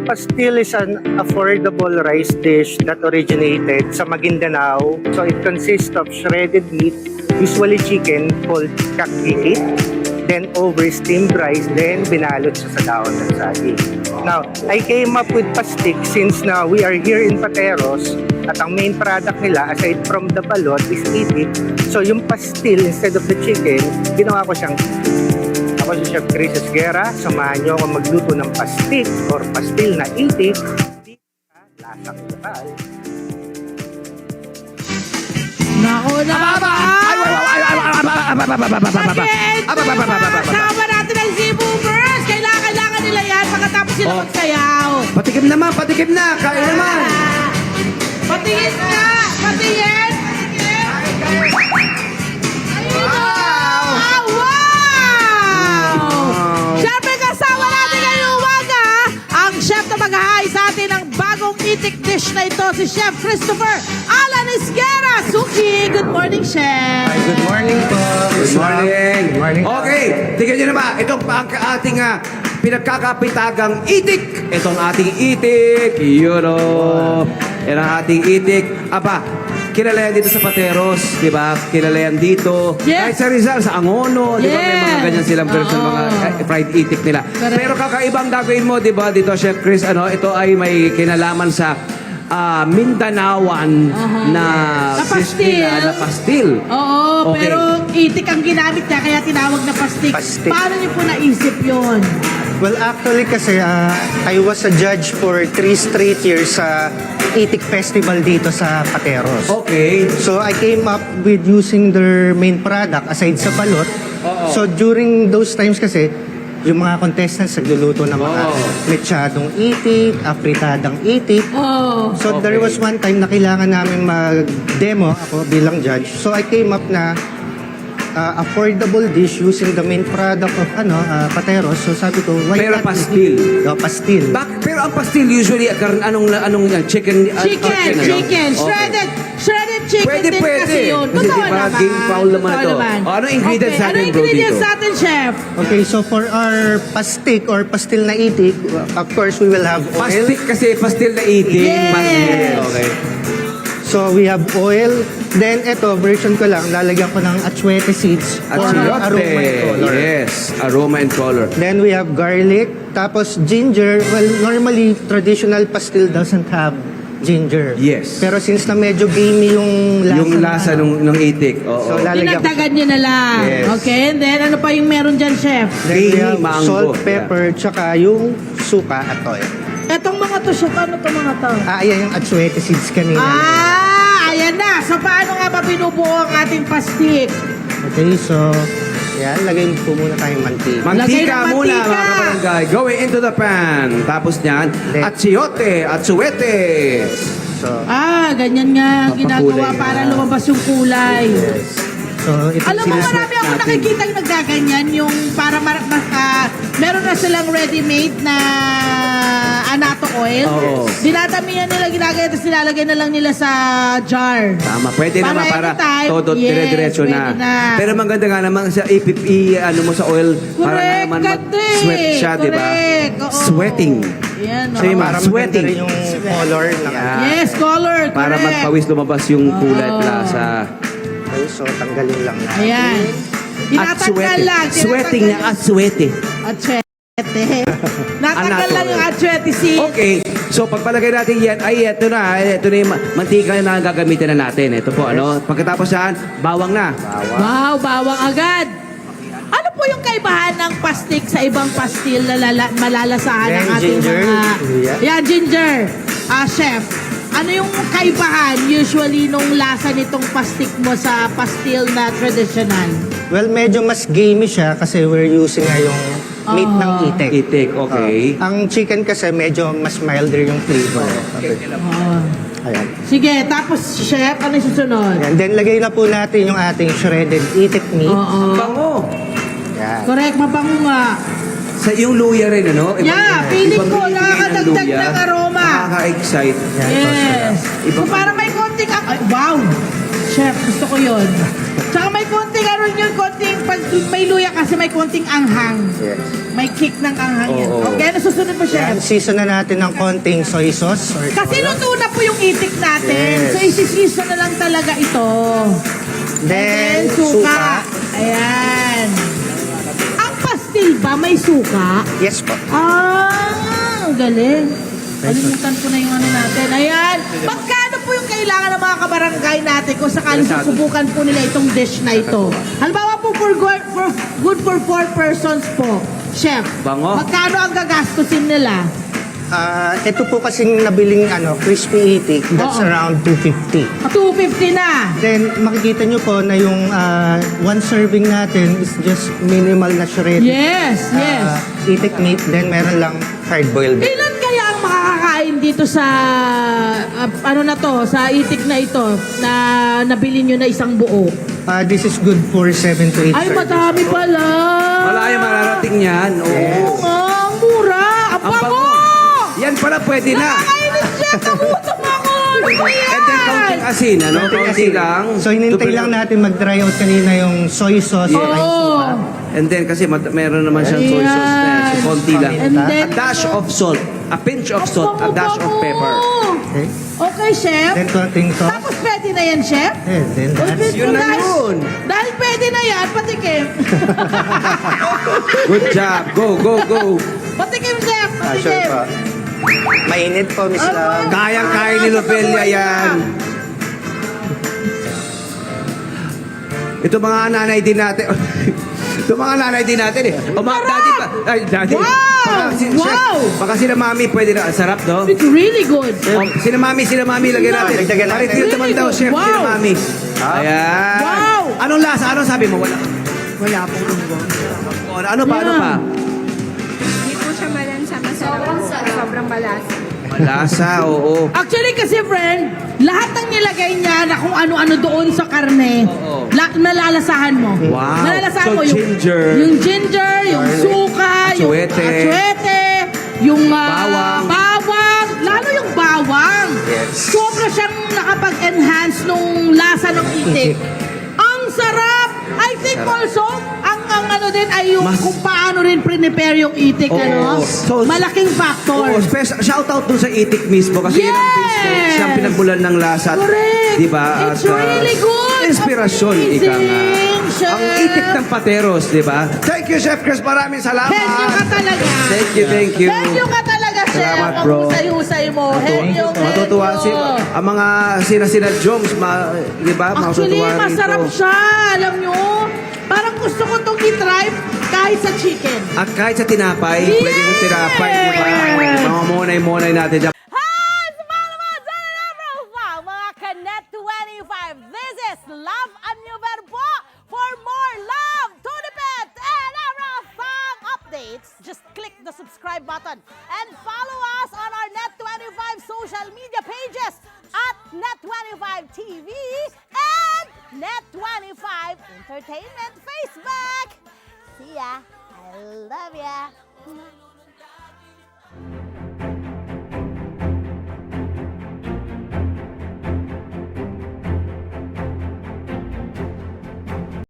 pastil is an affordable rice dish that originated sa Maguindanao. So it consists of shredded meat, usually chicken, called kakikit, then over steamed rice, then binalot siya sa daon ng saging. Now, I came up with pastik since now we are here in Pateros at ang main product nila aside from the balot is itik. So yung pastil instead of the chicken, ginawa ko siyang ako si Chef Chris Esguerra. Samahan niyo ako magluto ng pastik or pastil na itik. Lasang lokal. Nako na ba? Sama natin ang Cebu Girls. Kailangan nila yan pagkatapos sila magsayaw. Patikim naman, patikim na. Kain naman. Patingin ka! Patingin! Ayun o! Ah, wow! Siyempre kasama natin ngayong umaga ang chef na mag-ahay sa atin ng bagong itik dish na ito, si Chef Christopher Alan Esguerra. Suki, good morning, Chef. Good morning po. Good morning. Good morning. Okay, tingnan nyo naman. Ito pa ang ating pinagkakapitagang itik. Itong ating itik. Yun o. Yan ang ating itik. Aba, kilala yan dito sa Pateros, di ba? Kilala yan dito. Yes. Kahit sa Rizal, sa Angono, di ba? May mga Yes. ganyan silang version, Oo. mga fried itik nila. Correct. Pero kakaibang gagawin mo, di ba? Dito, Chef Chris, ito ay may kinalaman sa Mindanaoan na Na pastil. dish nila, na pastil. Oo, Okay. pero itik ang ginamit niya, kaya tinawag na pastik. Pastik. Paano niyo po naisip yun? Well, actually kasi I was a judge for 3 straight years sa Itik Festival dito sa Pateros. Okay. So I came up with using their main product aside sa balot. Oo. So during those times kasi, yung mga contestants nagluluto ng mga Oo. mechadong itik, apritadang itik. Oh. So there Okay. was one time na kailangan namin mag-demo ako bilang judge. So I came up na affordable dish using the main product of Pateros. So sabi ko, why Pero not pastil. pastil. Pero ang pastil usually, anong chicken? Chicken. Okay. Shredded chicken Pwede, din pwede. kasi yun. Kasi Totoo di ba, naman. game foul naman Totoo ito. naman. O, anong ingredients Okay, natin, anong bro, ingredients dito? natin, Chef? Okay, so for our pastik or pastil na itik, of course we will have oil. Pastik kasi, pastil na eating. Yes. Pastil. Okay. So we have oil. Then ito, version ko lang, lalagyan ko ng atsuete seeds for aroma and color. Yes, aroma and color. Then we have garlic. Tapos ginger. Well, normally traditional pastil doesn't have ginger. Yes. Pero since na medyo gamey yung lasa, Yung lasa nung itik. So Oo. lalagyan ko. Dinagdagan niyo na lang. Yes. Okay, and then ano pa yung meron dyan, Chef? Then we Creamy have mango. salt, pepper, tsaka yung suka at oil. Etong mga to, Chef, ano to mga to? Ayan yung atsuete seeds kanina. Ayan na. So, paano nga ba binubuo ang ating pastik? Okay, so yan, lagay po muna tayong mantika. Lagay Mantika ng muna, mantika. mga kabarangay. Going into the pan. Tapos niyan, Then- atsuete. So, Ganyan nga ang ginagawa Papakulay para na. lumabas yung kulay. so ito Alam mo, sinaswat marami ako natin. nakikita naggaganyan yung para meron na silang ready-made na anato oil. Oo. Dinadamihan nila, ginagaya, tapos nilalagay na lang nila sa jar. Tama, pwede Para naman para anytime, todo yes, dire-diretso pwede na. na. Pero maganda nga naman sa ano mo sa oil para Correct, naman ganda eh. mag-sweat siya, di ba? Correct, oo. Sweating. Yan, So, yung oo. para sweating. maganda rin yung color ng Yeah. Yes, color, Para correct. magpawis lumabas yung kulay Oo. plasa. Okay, so tanggalin lang natin. Ayan. Tinatanggal lang. Sweating na aswete. Atsuete. Natanggal Anato lang yung oil. atsuete seed. Okay. So pagpalagay natin yan, ito na yung mantika na gagamitin na natin. Ito po, ano? Pagkatapos yan, bawang na. Wow, bawang agad. Ano po yung kaibahan ng pastik sa ibang pastil na malalasahan ng Yan, ating ginger. mga... Yeah. Yan, ginger. Chef, ano yung kaibahan usually nung lasa nitong pastik mo sa pastil na traditional? Well, medyo mas gamey siya kasi we're using nga yung meat ng itik. Itik, okay. Ang chicken kasi medyo mas milder yung flavor. Ayan. Sige, tapos chef, ano yung susunod? Ayan. Then lagay na po natin yung ating shredded itik meat. Oo. Bango. Ayan. Correct, mabango nga. Sa yung luya rin, ano? Yeah, feeling ibang ko ibigay ng nakakadagdag luya. ng aroma. nakaka-excite. Yes. So, para may konting... Ay, wow! Chef, gusto ko yun. Tsaka may konting ano yun, konting... Pag may luya kasi may konting anghang. Yes. May kick ng anghang yan. Oo. Okay, ano susunod mo, Yan, Chef? season na natin ng konting soy sauce. Or Kasi luto na po yung itik natin. Yes. So, isi-season na lang talaga ito. Then, suka. Ayan. Ang pastil ba may suka? Yes po. Ang galing. Kalimutan ko na yung ano natin. Ayan. Magkano po yung kailangan ng mga kabarangay natin kung sakaling susubukan po nila itong dish na ito? Halimbawa po good for 4 persons po. Chef, Bango. magkano ang gagastusin nila? Ito po kasing nabiling crispy itik, that's Oo. around 250. 250 na. Then makikita nyo po na yung one serving natin is just minimal na shredded Yes, yes. itik meat, then meron lang hard-boiled. Ilan kaya ang makakakain dito sa ano na to, sa itik na ito na nabili nyo na isang buo? This is good for 7 to 8 Ay, servings madami po. pala. Malaya mararating yan. Oo. Ang mura. Ang Ang bango. bango. Yan pala pwede na. Nakakainis siya. Kamutok ako. Ano ba yan? And then counting asin, ano? Counting lang. So hinintay lang natin mag-dry out kanina yung soy sauce. Yes. or rice Oo. sauce. And then kasi meron naman siyang soy sauce na yan. So konti lang. And then, A dash of salt. A pinch of salt. A dash of pepper. Okay. Okay, chef. Then konting sauce. Tapos pwede na yan, chef? And then Uy, that's pwede Yun na dahil- yun. Dahil pwede na yan, patikim. Good job. Go, go, go. Patikim, chef. sure Patikim. po. Mainit po, Miss Love. Kayang-kaya ni Lobelia yan. Ito mga nanay din natin. Ito mga nanay din natin eh. O mga daddy pa. Ay, daddy. Wow! Wow! Baka sila mami pwede na. Sarap, no? It's really good. Oh, sila mami, lagyan natin. Dagdagan natin. Parang naman daw, chef, Wow! sila mami. Ayan. Wow! Anong lasa? Anong sabi mo? Wala. Wala pong lunggo. Ano pa? Ano pa? Hindi po siya malansa. Masarap po. Sobrang malasa. Malasa, oo. Actually kasi friend, lahat ng nilagay niya na kung ano-ano doon sa karne, Oo. nalalasahan mo. Wow. Nalalasahan So, mo yung ginger. yung ginger, yung suka, yung Atsuete. atsuete, yung Bawang. bawang, lalo yung bawang. Yes. Sobra siyang nakapag-enhance nung lasa ng itik. Ang sarap! I think also, ang ano din ay yung Mas- kung paano rin prepare yung itik, Oo. ano? So- Malaking factor. Oo, shout out dun sa itik mismo kasi yun ang base note. Yes! Siyang pinagbulan ng lasa. Correct. Di ba? It's really good. Inspirasyon, ika nga. Amazing, chef. Ang itik ng pateros, di ba? Thank you, Chef Chris. Maraming salamat. Henyo ka talaga. Thank you, thank you. Henyo ka talaga, chef. Salamat, Ang bro. husay-husay mo. Henyo, Matutuwa si ang mga sina Jones, di ba? Actually, Matutuwa rin masarap to. siya. Alam nyo, parang gusto ko itong i-try kahit sa chicken. At kahit sa tinapay, Yes! pwede yung tinapay, di ba? Mga monay-monay natin dyan. Hi! Sa mga naman, dyan na profile, mga Kanet 25. This is Love and New Verbo. For more love, to the pet, and everything updates, just click the subscribe button and follow us on our Net25 social media pages at Net25 TV and Net25 Entertainment Facebook. See ya. I love ya.